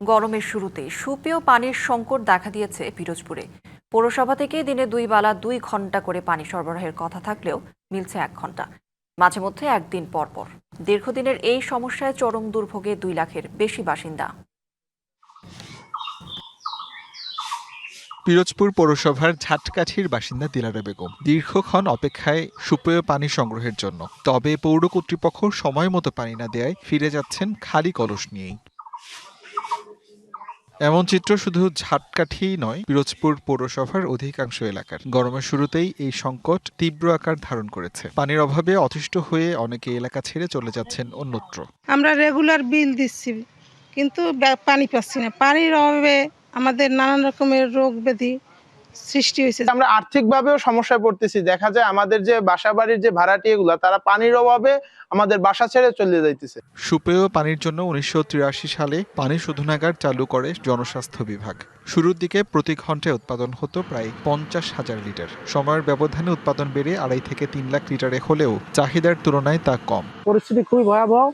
গরমের শুরুতেই সুপেয় পানির সংকট দেখা দিয়েছে পিরোজপুরে। পৌরসভা থেকে দিনে 2 বেলা 2 ঘন্টা করে পানি সরবরাহের কথা থাকলেও মিলছে 1 ঘন্টা, মাঝে মধ্যে একদিন পর পর। দীর্ঘদিনের এই সমস্যায় চরম দুর্ভোগে 2 লাখের বেশি বাসিন্দা। পিরোজপুর পৌরসভার ঝাটকাঠির বাসিন্দা দিলারা বেগম দীর্ঘক্ষণ অপেক্ষায় সুপেয় পানি সংগ্রহের জন্য। তবে পৌর কর্তৃপক্ষ সময় মতো পানি না দেয়ায় ফিরে যাচ্ছেন খালি কলস নিয়েই। এমন চিত্র শুধু ঝাটকাঠি নয়, পিরোজপুর পৌরসভার অধিকাংশ এলাকার। গরমের শুরুতেই এই সংকট তীব্র আকার ধারণ করেছে। পানির অভাবে অতিষ্ঠ হয়ে অনেকে এলাকা ছেড়ে চলে যাচ্ছেন অন্যত্র। আমরা রেগুলার বিল দিচ্ছি, কিন্তু পানি পাচ্ছি না। পানির অভাবে আমাদের নানান রকমের রোগ ব্যাধি সৃষ্টি হয়েছে। আমরা আর্থিকভাবেও সমস্যায় পড়তেছি। দেখা যায় আমাদের যে বাসা বাড়ির যে ভাড়াটিয়াগুলো, তারা পানির অভাবে আমাদের বাসা ছেড়ে চলে যাইতেছে। সুপেয় পানির জন্য 1983 সালে পানি শোধনাগার চালু করে জনস্বাস্থ্য বিভাগ। শুরুর দিকে প্রতি ঘন্টায় উৎপাদন হতো প্রায় 50,000 লিটার। সময়ের ব্যবধানে উৎপাদন বেড়ে 2.5 থেকে 3 লাখ লিটারে হলেও চাহিদার তুলনায় তা কম। পরিস্থিতি খুবই ভয়াবহ,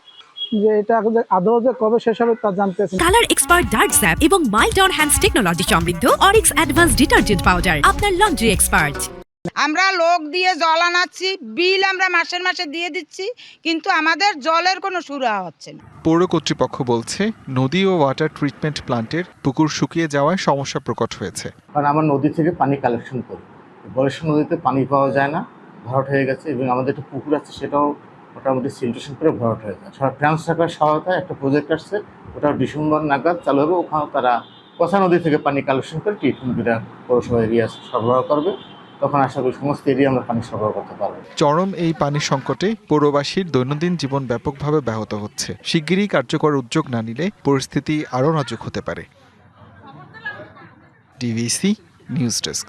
যে এটা আদৌ যে কবে শেষ হবে তা জানতেছি। কালার এক্সপার্ট ডার্ক স্যাপ এবং মাইল্ড অন হ্যান্ডস টেকনোলজি সমৃদ্ধ অরিক্স অ্যাডভান্স ডিটারজেন্ট পাউডার আপনার লন্ড্রি এক্সপার্ট। আমরা লোক দিয়ে জল আনাচ্ছি, বিল আমরা মাসে দিয়ে দিচ্ছি, কিন্তু আমাদের জলের কোনো সুরাহা হচ্ছে না। পৌর কর্তৃপক্ষ বলছে, নদী ও ওয়াটার ট্রিটমেন্ট প্ল্যান্টের পুকুর শুকিয়ে যাওয়ায় সমস্যা প্রকট হয়েছে। কারণ আমরা নদী থেকে পানি কালেকশন করি, বলেশ্বর নদীতে পানি পাওয়া যায় না, ভরাট হয়ে গেছে, এবং আমাদের একটা পুকুর আছে সেটাও মোটামুটি সিলটেশন করে ভরাট হয়ে যায়। ফ্রান্স সরকার সহায়তায় একটা প্রজেক্ট আসছে, ওটা ডিসেম্বর নাগাদ চালু হবে। ওখানে তারা পচা নদী থেকে পানি কালেকশন করে ট্রিটমেন্ট করে পৌরসভা এরিয়া সরবরাহ করবে। তখন আশা করি সমস্ত এরিয়া আমরা পানি সরবরাহ করতে পারবো। চরম এই পানি সংকটে পৌরবাসীর দৈনন্দিন জীবন ব্যাপকভাবে ব্যাহত হচ্ছে। শিগগিরই কার্যকর উদ্যোগ না নিলে পরিস্থিতি আরও নাজুক হতে পারে। DVC news desk.